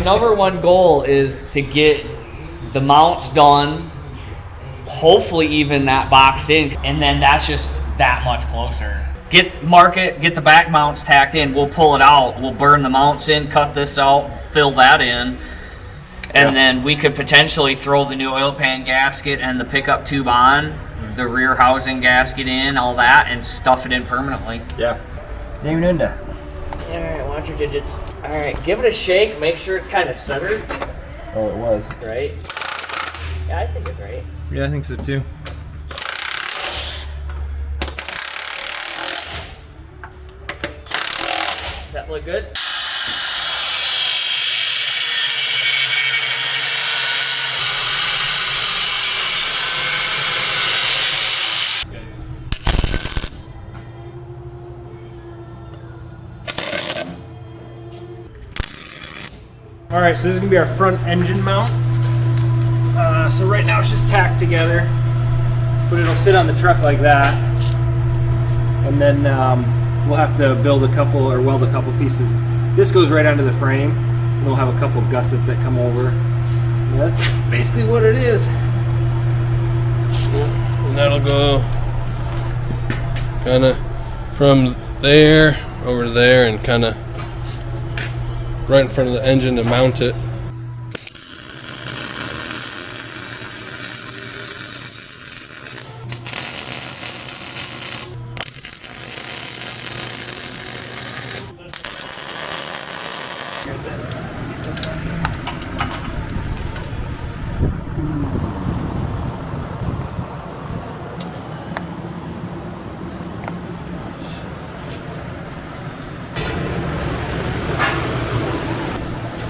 number one goal is to get the mounts done, hopefully even that boxed in, and then that's just that much closer. Get the back mounts tacked in, we'll pull it out, we'll burn the mounts in, cut this out, fill that in, and then we could potentially throw the new oil pan gasket and the pickup tube on, the rear housing gasket in, all that, and stuff it in permanently. Yeah. David Unda. All right, watch your digits. All right, give it a shake, make sure it's kind of centered. Oh, it was. Right? Yeah, I think it's right. Yeah, I think so too. Does that look good? All right, so this is gonna be our front engine mount. So right now it's just tacked together, but it'll sit on the truck like that. And then we'll have to build a couple or weld a couple pieces. This goes right onto the frame. And we'll have a couple gussets that come over. And that's basically what it is. And that'll go kind of from there over there and kind of right in front of the engine to mount it.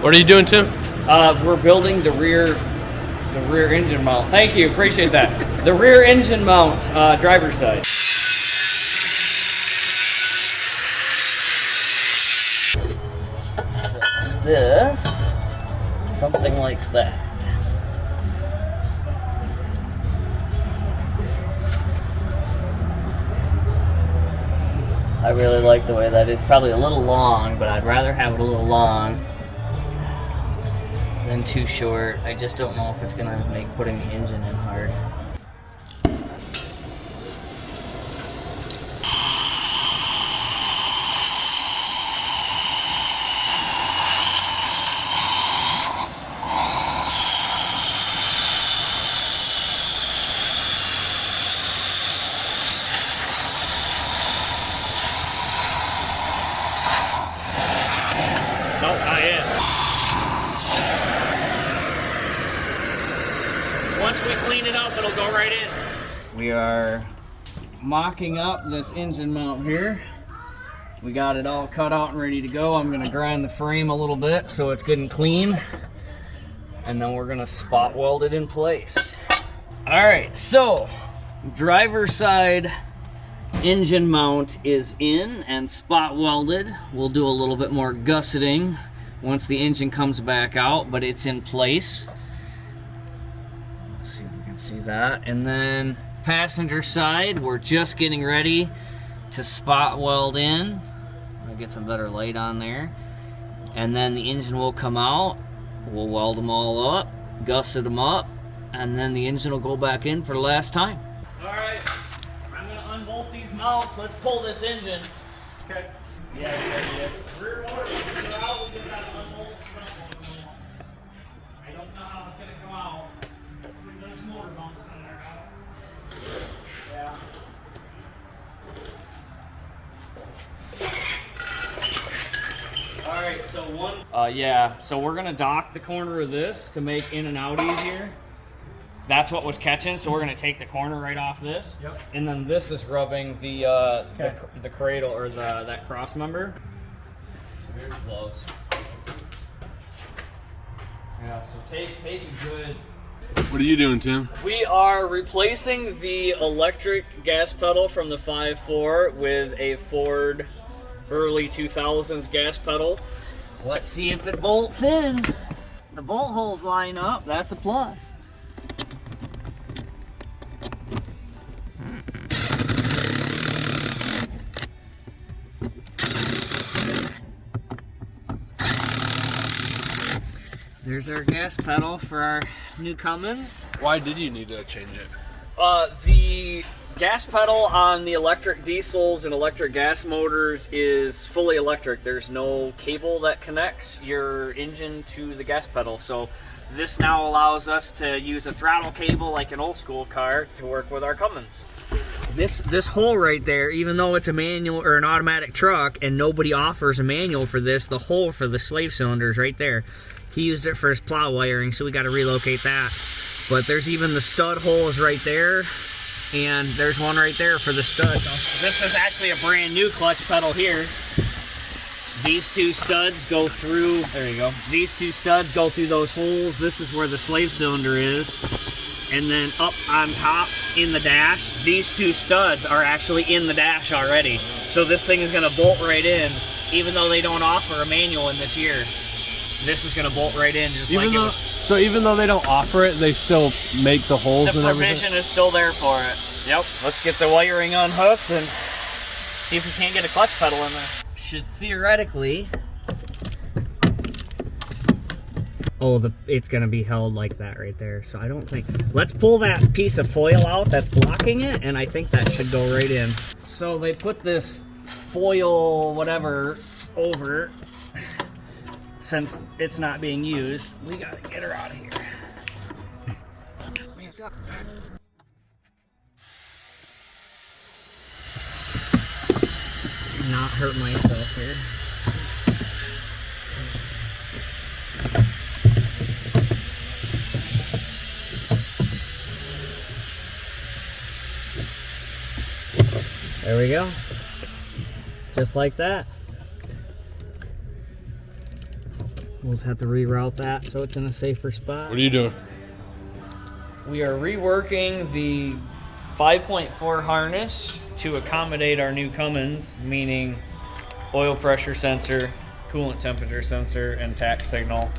What are you doing, Tim? We're building the rear engine mount. Thank you, appreciate that. The rear engine mount, driver's side. So this, something like that. I really like the way that is. Probably a little long, but I'd rather have it a little long than too short. I just don't know if it's gonna make putting the engine in hard. Nope, not yet. Once we clean it up, it'll go right in. We are mocking up this engine mount here. We got it all cut out and ready to go. I'm gonna grind the frame a little bit so it's good and clean. And then we're gonna spot weld it in place. All right, so driver's side engine mount is in and spot welded. We'll do a little bit more gusseting once the engine comes back out, but it's in place. Let's see if we can see that. And then passenger side, we're just getting ready to spot weld in. I'll get some better light on there. And then the engine will come out. We'll weld them all up, gusset them up, and then the engine will go back in for the last time. All right. I'm gonna unbolt these mounts. Let's pull this engine. Okay. Yeah. Rear motor are out. We just gotta unbolt the front one. I don't know how it's gonna come out. There's motor mounts in there now. Yeah. All right. So one. So we're gonna dock the corner of this to make in and out easier. That's what was catching, so we're going to take the corner right off this. Yep. And then this is rubbing the cradle or that cross member. So here's close. Yeah, so take a good. What are you doing, Tim? We are replacing the electric gas pedal from the 5.4 with a Ford early 2000s gas pedal. Let's see if it bolts in. The bolt holes line up, that's a plus. There's our gas pedal for our new Cummins. Why did you need to change it? The gas pedal on the electric diesels and electric gas motors is fully electric. There's no cable that connects your engine to the gas pedal. So this now allows us to use a throttle cable like an old school car to work with our Cummins. This hole right there, even though it's a manual or an automatic truck and nobody offers a manual for this, the hole for the slave cylinder is right there. He used it for his plow wiring, so we got to relocate that. But there's even the stud holes right there, and there's one right there for the studs. This is actually a brand new clutch pedal here. These two studs go through, there you go. These two studs go through those holes. This is where the slave cylinder is. And then up on top in the dash, these two studs are actually in the dash already. So this thing is gonna bolt right in, even though they don't offer a manual in this year. This is gonna bolt right in, just like it was. So even though they don't offer it, they still make the holes and everything? The provision is still there for it. Yep. Let's get the wiring unhooked and see if we can't get a clutch pedal in there. Should theoretically... Oh, it's gonna be held like that right there. So I don't think... Let's pull that piece of foil out that's blocking it, and I think that should go right in. So they put this foil whatever over. Since it's not being used, we gotta get her out of here. Not hurt myself here. There we go. Just like that. We'll just have to reroute that so it's in a safer spot. What are you doing? We are reworking the 5.4 harness to accommodate our new Cummins, meaning oil pressure sensor, coolant temperature sensor, and tach signal,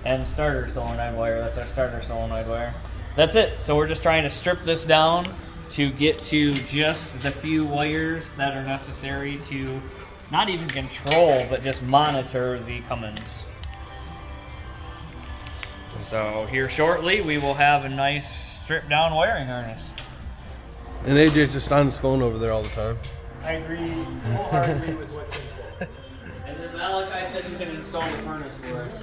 and starter solenoid wire. That's our starter solenoid wire. That's it. So we're just trying to strip this down to get to just the few wires that are necessary to not even control, but just monitor the Cummins. So here shortly, we will have a nice stripped down wiring harness. And AJ's just on his phone over there all the time. I agree wholeheartedly with what Tim said. And then Malachi said he's going to install the furnace for us.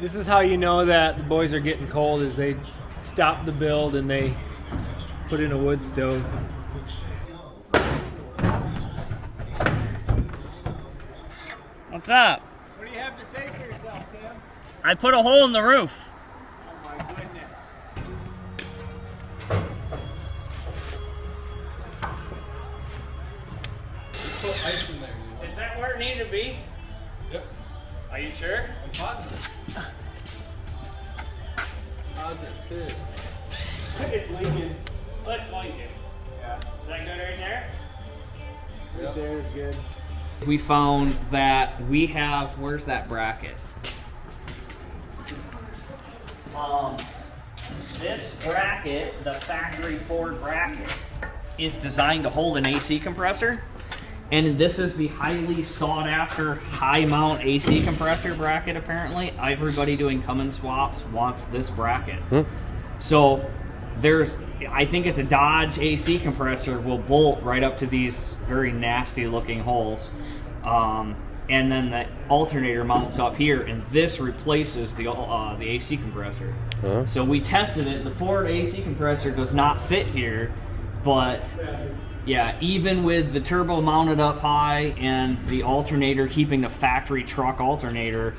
This is how you know that the boys are getting cold, is they stop the build and they put in a wood stove. What's up? What do you have to say for yourself, Tim? I put a hole in the roof. Oh my goodness. Put ice in there. Is that where it needed to be? Yep. Are you sure? I'm positive. Positive. It's leaking. Let's point it. Yeah. Is that good right there? Right there is good. We found that we have, where's that bracket? This bracket, the factory Ford bracket, is designed to hold an AC compressor. And this is the highly sought after high mount AC compressor bracket apparently. Everybody doing Cummins swaps wants this bracket. So there's, I think it's a Dodge AC compressor will bolt right up to these very nasty looking holes. And then the alternator mounts up here, and this replaces the AC compressor. So we tested it. The Ford AC compressor does not fit here, but yeah, even with the turbo mounted up high and the alternator keeping the factory truck alternator,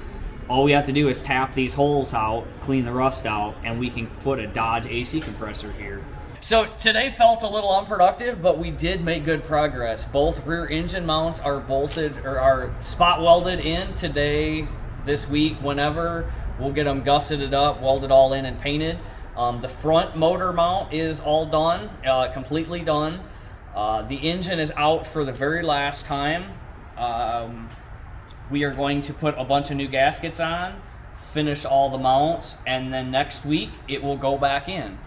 all we have to do is tap these holes out, clean the rust out, and we can put a Dodge AC compressor here. So today felt a little unproductive, but we did make good progress. Both rear engine mounts are bolted or are spot welded in today, this week, whenever. We'll get them gusseted up, welded all in and painted. The front motor mount is all done, completely done. The engine is out for the very last time. We are going to put a bunch of new gaskets on, finish all the mounts, and then next week it will go back in.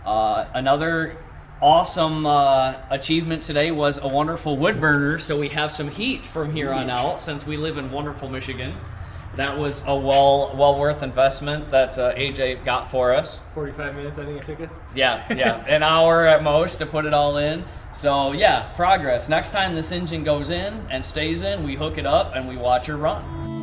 Another awesome achievement today was a wonderful wood burner, so we have some heat from here on out since we live in wonderful Michigan. That was a well worth investment that AJ got for us. 45 minutes, I think it took us. Yeah, an hour at most to put it all in. So yeah, progress. Next time this engine goes in and stays in, we hook it up and we watch her run.